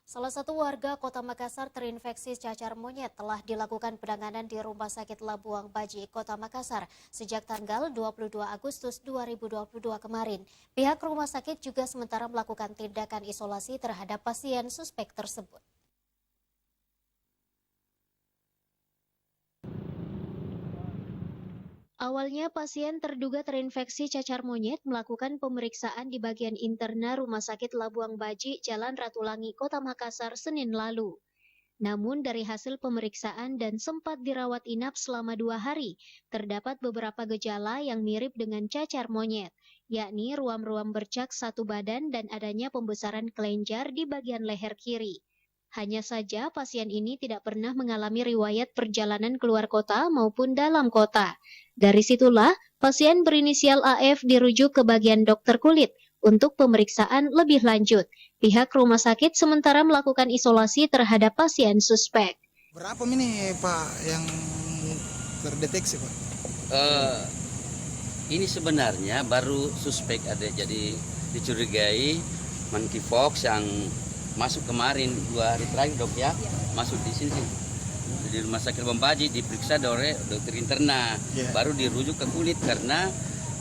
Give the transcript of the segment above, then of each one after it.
Salah satu warga Kota Makassar terinfeksi cacar monyet telah dilakukan penanganan di Rumah Sakit Labuang Baji, Kota Makassar sejak tanggal 22 Agustus 2022 kemarin. Pihak rumah sakit juga sementara melakukan tindakan isolasi terhadap pasien suspek tersebut. Awalnya pasien terduga terinfeksi cacar monyet melakukan pemeriksaan di bagian interna Rumah Sakit Labuang Baji, Jalan Ratulangi, Kota Makassar, Senin lalu. Namun dari hasil pemeriksaan dan sempat dirawat inap selama 2 hari, terdapat beberapa gejala yang mirip dengan cacar monyet, yakni ruam-ruam bercak satu badan dan adanya pembesaran kelenjar di bagian leher kiri. Hanya saja pasien ini tidak pernah mengalami riwayat perjalanan keluar kota maupun dalam kota. Dari situlah, pasien berinisial AF dirujuk ke bagian dokter kulit untuk pemeriksaan lebih lanjut. Pihak rumah sakit sementara melakukan isolasi terhadap pasien suspek. Berapa ini Pak yang terdeteksi Pak? Ini sebenarnya baru suspek ada, jadi dicurigai monkeypox yang masuk kemarin 2 hari terakhir dok ya, masuk di sini di Rumah Sakit Labuang Baji diperiksa oleh dokter interna, baru dirujuk ke kulit karena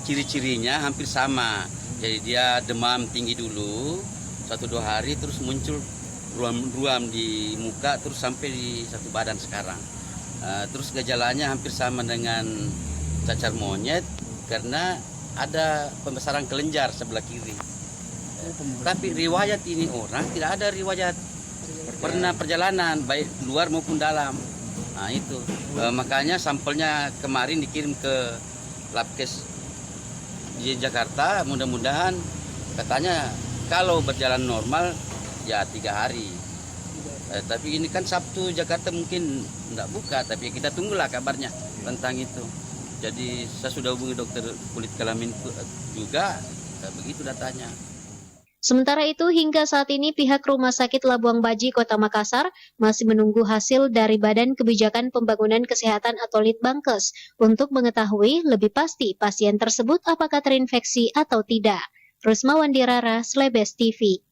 ciri-cirinya hampir sama. Jadi dia demam tinggi dulu 1-2 hari, terus muncul ruam-ruam di muka, terus sampai di satu badan sekarang. Terus gejalanya hampir sama dengan cacar monyet karena ada pembesaran kelenjar sebelah kiri. Tapi riwayat ini orang tidak ada riwayat pernah perjalanan baik luar maupun dalam. Nah itu makanya sampelnya kemarin dikirim ke Labkes di Jakarta. Mudah-mudahan katanya kalau berjalan normal ya 3 hari. Tapi ini kan Sabtu Jakarta mungkin tidak buka, tapi kita tunggulah kabarnya tentang itu. Jadi saya sudah hubungi dokter kulit kelamin juga, begitu datanya. Sementara itu, hingga saat ini pihak Rumah Sakit Labuang Baji, Kota Makassar masih menunggu hasil dari Badan Kebijakan Pembangunan Kesehatan atau Litbangkes untuk mengetahui lebih pasti pasien tersebut apakah terinfeksi atau tidak. Rusma Wandirara, Slebes TV.